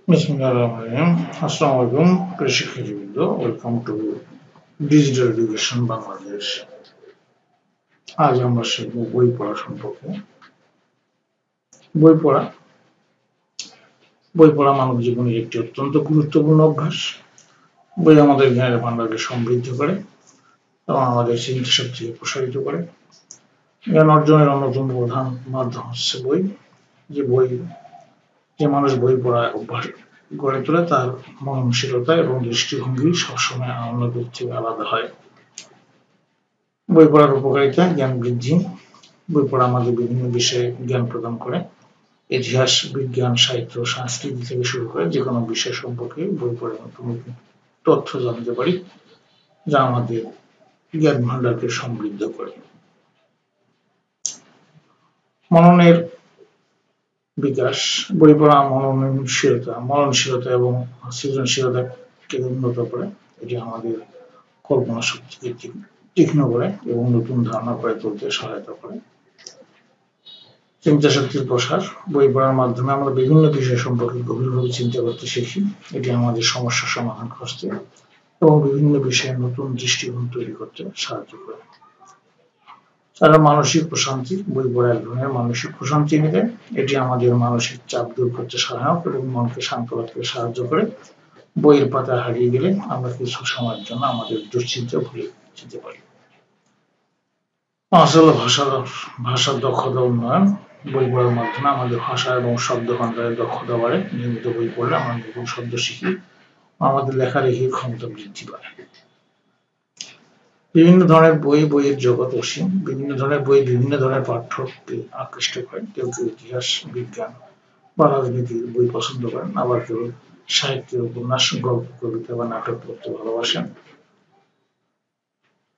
Bismillahirrahmanirrahim. Assalamu alaikum, প্রিয় শিক্ষার্থীবৃন্দ। Welcome to digital education Bangladesh. আজ আমরা শিখব বই পড়া সম্পর্কে। বই পড়া বই পড়া মানব জীবনের একটি অত্যন্ত গুরুত্বপূর্ণ অভ্যাস। বই আমাদের জ্ঞানের ভান্ডারকে সমৃদ্ধ করে এবং আমাদের চিন্তা শক্তিকে প্রসারিত করে। জ্ঞান অর্জনের অন্যতম প্রধান মাধ্যম হচ্ছে বই। যে মানুষ বই পড়ায় অভ্যাস গড়ে তোলে তার মননশীলতা এবং দৃষ্টিভঙ্গি সবসময় অন্যদের থেকে আলাদা হয়। বই পড়ার উপকারিতা: জ্ঞান বৃদ্ধি। বই পড়া আমাদের বিভিন্ন বিষয়ে জ্ঞান প্রদান করে। ইতিহাস, বিজ্ঞান, সাহিত্য, সংস্কৃতি থেকে শুরু করে যে কোনো বিষয় সম্পর্কে বই পড়ে নতুন নতুন তথ্য জানতে পারি, যা আমাদের জ্ঞান ভান্ডারকে সমৃদ্ধ করে। মননের বিকাশ: বই পড়া মননশীলতা এবং সৃজনশীলতাকে উন্নত করে। এটি আমাদের কল্পনা শক্তিকে তীক্ষ্ণ করে এবং নতুন ধারণা গড়ে তুলতে সহায়তা করে। চিন্তা শক্তির প্রসার: বই পড়ার মাধ্যমে আমরা বিভিন্ন বিষয় সম্পর্কে গভীরভাবে চিন্তা করতে শিখি। এটি আমাদের সমস্যা সমাধান করতে এবং বিভিন্ন বিষয়ে নতুন দৃষ্টিকোণ তৈরি করতে সাহায্য করে। তারা মানসিক প্রশান্তি: বই পড়া এক ধরনের মানসিক প্রশান্তি এনে দেয়। এটি আমাদের মানসিক চাপ দূর করতে সহায়ক এবং মনকে শান্ত রাখতে সাহায্য করে। বইয়ের পাতা হারিয়ে গেলে আমরা কিছু সময়ের জন্য আমাদের দুশ্চিন্তা ভুলে যেতে পারি। আসল ভাষার দক্ষতা উন্নয়ন: বই পড়ার মাধ্যমে আমাদের ভাষা এবং শব্দ ভান্ডারের দক্ষতা বাড়ে। নিয়মিত বই পড়লে আমরা নতুন শব্দ শিখি, আমাদের লেখালেখির ক্ষমতা বৃদ্ধি পায়। বিভিন্ন ধরনের বইয়ের জগৎ অসীম। বিভিন্ন ধরনের বই বিভিন্ন ধরনের পাঠ্যকে আকৃষ্ট করে। কেউ কেউ ইতিহাস, বিজ্ঞান বা রাজনীতির বই পছন্দ করেন, আবার কেউ সাহিত্যের, উপন্যাস, গল্প, কবিতা বা নাটক পড়তে ভালোবাসেন।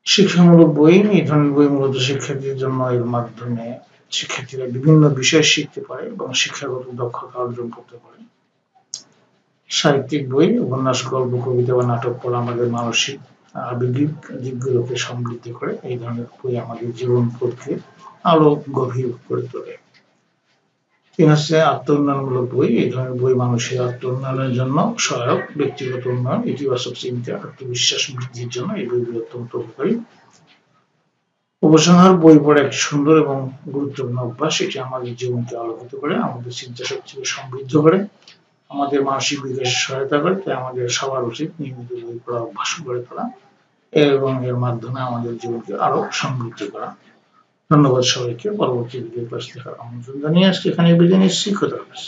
শিক্ষামূলক বই: এই ধরনের বই মূলত শিক্ষার্থীদের জন্য। এর মাধ্যমে শিক্ষার্থীরা বিভিন্ন বিষয় শিখতে পারে এবং শিক্ষাগত দক্ষতা অর্জন করতে পারে। সাহিত্যিক বই: উপন্যাস, গল্প, কবিতা বা নাটক পড়া আমাদের মানসিক আবেগিক দিকগুলোকে সমৃদ্ধ করে। এই ধরনের বই আমাদের জীবন পথকে আরো গভীর করে তোলে। আত্ম উন্নয়নমূলক বই: এই ধরনের বই মানুষের আত্ম উন্নয়নের জন্য সহায়ক। ব্যক্তিগত উন্নয়ন, ইতিবাচক চিন্তা, আত্মবিশ্বাস বৃদ্ধির জন্য এই বইগুলো অত্যন্ত উপকারী। উপসংহার: বই পড়া একটি সুন্দর এবং গুরুত্বপূর্ণ অভ্যাস। এটি আমাদের জীবনকে আলোকিত করে, আমাদের চিন্তা শক্তিকে সমৃদ্ধ করে, আমাদের মানসিক বিকাশে সহায়তা করে। তাই আমাদের সবার উচিত নিয়মিত বই পড়া অভ্যাস গড়ে তোলা এবং এর মাধ্যমে আমাদের জীবনকে আরো সমৃদ্ধ করা। ধন্যবাদ সবাইকে। পরবর্তী ভিডিও ক্লাস দেখার আমন্ত্রণ জানিয়ে আজকে এখানে বিদায় নিচ্ছি। খোদা হাফেজ।